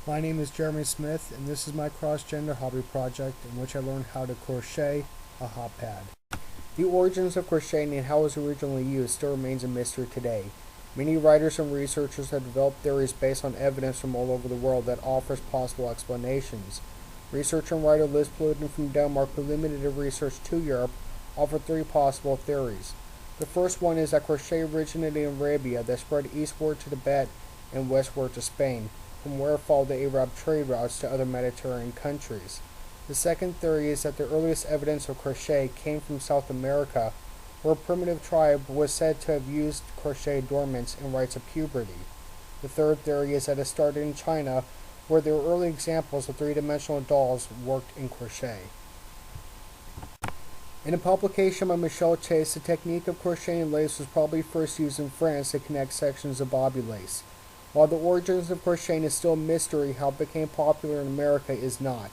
My name is Jeremy Smith, and this is my cross-gender hobby project in which I learned how to crochet a hop pad. The origins of crocheting and how it was originally used still remains a mystery today. Many writers and researchers have developed theories based on evidence from all over the world that offers possible explanations. Researcher and writer Liz Pluden from Denmark, who limited her research to Europe, offered three possible theories. The first one is that crochet originated in Arabia that spread eastward to Tibet and westward to Spain, from where it followed the Arab trade routes to other Mediterranean countries. The second theory is that the earliest evidence of crochet came from South America, where a primitive tribe was said to have used crochet adornments in rites of puberty. The third theory is that it started in China, where there were early examples of three-dimensional dolls worked in crochet. In a publication by Michelle Chase, the technique of crocheting lace was probably first used in France to connect sections of bobby lace. While the origins of crocheting is still a mystery, how it became popular in America is not.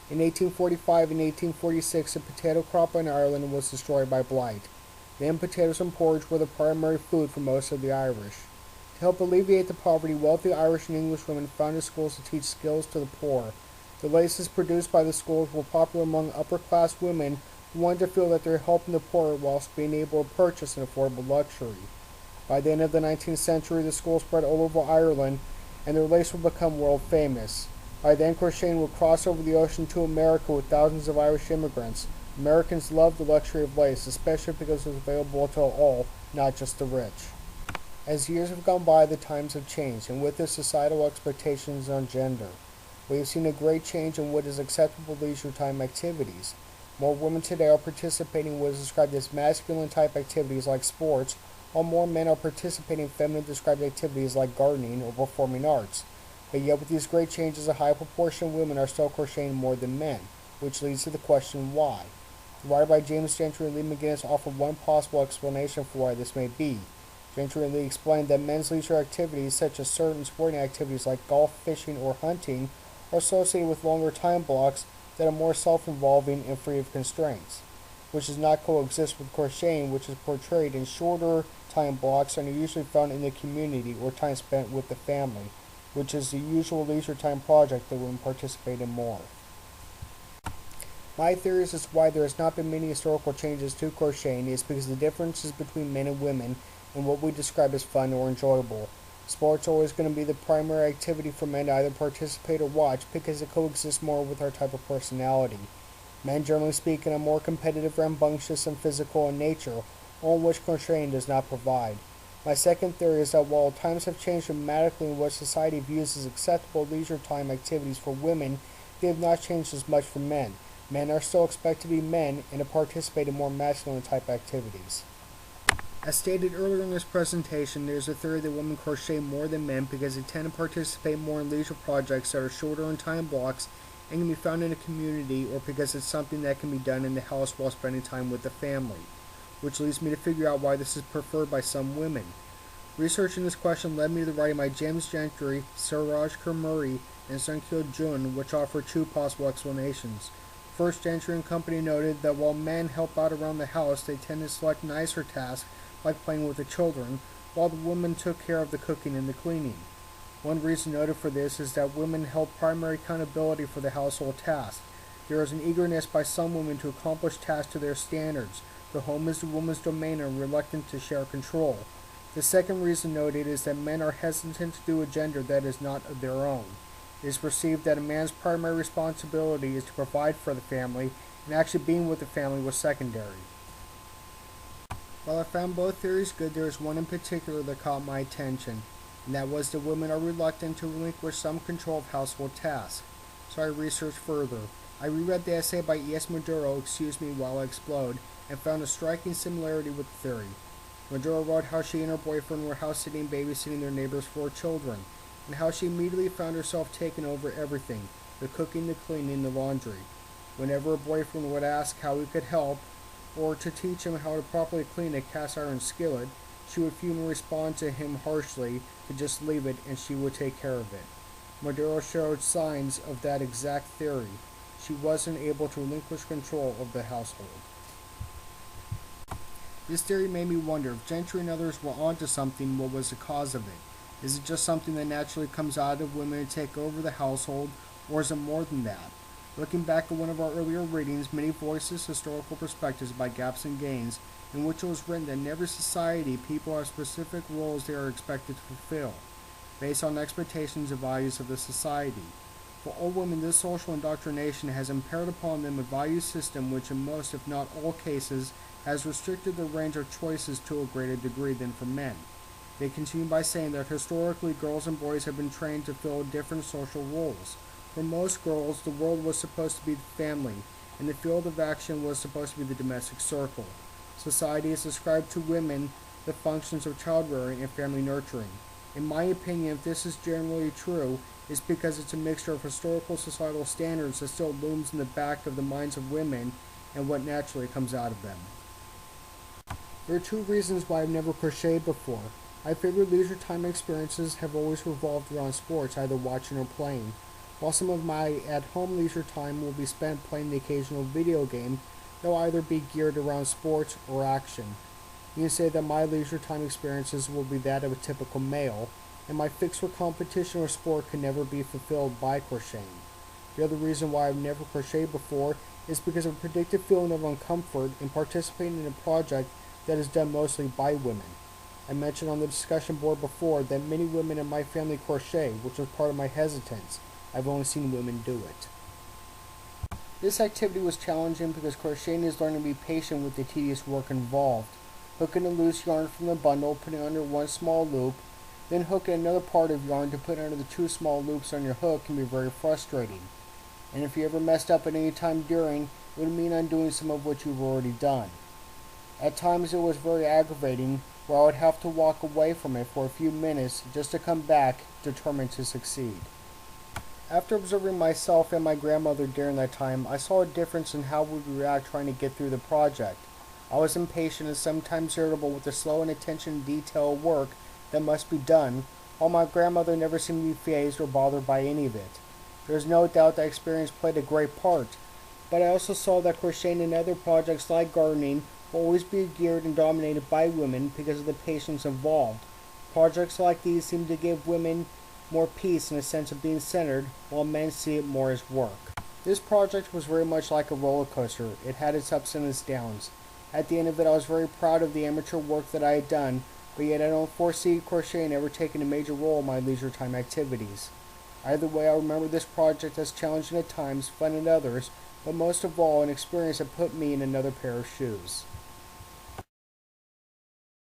In 1845 and 1846, the potato crop in Ireland was destroyed by blight. Then potatoes and porridge were the primary food for most of the Irish. To help alleviate the poverty, wealthy Irish and English women founded schools to teach skills to the poor. The laces produced by the schools were popular among upper-class women who wanted to feel that they were helping the poor whilst being able to purchase an affordable luxury. By the end of the 19th century, the schools spread all over Ireland, and their lace would become world famous. By then, crocheting would cross over the ocean to America with thousands of Irish immigrants. Americans loved the luxury of lace, especially because it was available to all, not just the rich. As years have gone by, the times have changed, and with this, societal expectations on gender. We have seen a great change in what is acceptable leisure time activities. More women today are participating in what is described as masculine-type activities like sports, while more men are participating in feminine-described activities like gardening or performing arts. But yet with these great changes, a high proportion of women are still crocheting more than men, which leads to the question, why? The writer by James Gentry and Lee McGinnis offered one possible explanation for why this may be. Gentry and Lee explained that men's leisure activities, such as certain sporting activities like golf, fishing, or hunting, are associated with longer time blocks that are more self-involving and free of constraints, which does not coexist with crocheting, which is portrayed in shorter time blocks and are usually found in the community or time spent with the family, which is the usual leisure time project that women participate in more. My theory as to why there has not been many historical changes to crocheting is because the differences between men and women in what we describe as fun or enjoyable. Sports are always going to be the primary activity for men to either participate or watch because it coexists more with our type of personality. Men, generally speaking, are more competitive, rambunctious, and physical in nature, all in which crocheting does not provide. My second theory is that while times have changed dramatically in what society views as acceptable leisure time activities for women, they have not changed as much for men. Men are still expected to be men and to participate in more masculine-type activities. As stated earlier in this presentation, there is a theory that women crochet more than men because they tend to participate more in leisure projects that are shorter in time blocks and can be found in a community, or because it's something that can be done in the house while spending time with the family, which leads me to figure out why this is preferred by some women. Researching this question led me to the writing by James Gentry, Suraj Murray, and Sunkil Jun, which offer two possible explanations. First, Gentry and company noted that while men help out around the house, they tend to select nicer tasks like playing with the children, while the women took care of the cooking and the cleaning. One reason noted for this is that women held primary accountability for the household tasks. There is an eagerness by some women to accomplish tasks to their standards. The home is the woman's domain and reluctant to share control. The second reason noted is that men are hesitant to do a gender that is not of their own. It is perceived that a man's primary responsibility is to provide for the family, and actually being with the family was secondary. While I found both theories good, there is one in particular that caught my attention, and that was that women are reluctant to relinquish some control of household tasks. So I researched further. I reread the essay by E.S. Maduro, Excuse Me While I Explode, and found a striking similarity with the theory. Maduro wrote how she and her boyfriend were house-sitting and babysitting their neighbor's 4 children, and how she immediately found herself taking over everything, the cooking, the cleaning, the laundry. Whenever her boyfriend would ask how he could help, or to teach him how to properly clean a cast iron skillet, she would fume and respond to him harshly to just leave it and she would take care of it. Maduro showed signs of that exact theory. She wasn't able to relinquish control of the household. This theory made me wonder if Gentry and others were onto something, what was the cause of it. Is it just something that naturally comes out of women to take over the household, or is it more than that? Looking back at one of our earlier readings, Many Voices, Historical Perspectives by Gaps and Gains, in which it was written that in every society people have specific roles they are expected to fulfill, based on expectations and values of the society. For all women, this social indoctrination has impaired upon them a value system which in most, if not all cases, has restricted their range of choices to a greater degree than for men. They continue by saying that historically girls and boys have been trained to fill different social roles. For most girls, the world was supposed to be the family, and the field of action was supposed to be the domestic circle. Society has ascribed to women the functions of child rearing and family nurturing. In my opinion, if this is generally true, it's because it's a mixture of historical societal standards that still looms in the back of the minds of women and what naturally comes out of them. There are two reasons why I've never crocheted before. My favorite leisure time experiences have always revolved around sports, either watching or playing. While some of my at-home leisure time will be spent playing the occasional video game, they'll either be geared around sports or action. You can say that my leisure time experiences will be that of a typical male, and my fix for competition or sport can never be fulfilled by crocheting. The other reason why I've never crocheted before is because of a predictive feeling of uncomfort in participating in a project that is done mostly by women. I mentioned on the discussion board before that many women in my family crochet, which was part of my hesitance. I've only seen women do it. This activity was challenging because crocheting is learning to be patient with the tedious work involved. Hooking a loose yarn from the bundle, putting it under one small loop, then hooking another part of yarn to put under the two small loops on your hook can be very frustrating. And if you ever messed up at any time during, it would mean undoing some of what you've already done. At times it was very aggravating, where I would have to walk away from it for a few minutes just to come back determined to succeed. After observing myself and my grandmother during that time, I saw a difference in how we would react trying to get through the project. I was impatient and sometimes irritable with the slow and attention to detail work that must be done, while my grandmother never seemed to be fazed or bothered by any of it. There is no doubt that experience played a great part, but I also saw that crocheting and other projects like gardening will always be geared and dominated by women because of the patience involved. Projects like these seem to give women more peace and a sense of being centered, while men see it more as work. This project was very much like a roller coaster. It had its ups and its downs. At the end of it, I was very proud of the amateur work that I had done, but yet I don't foresee crocheting ever taking a major role in my leisure time activities. Either way, I remember this project as challenging at times, fun at others, but most of all an experience that put me in another pair of shoes.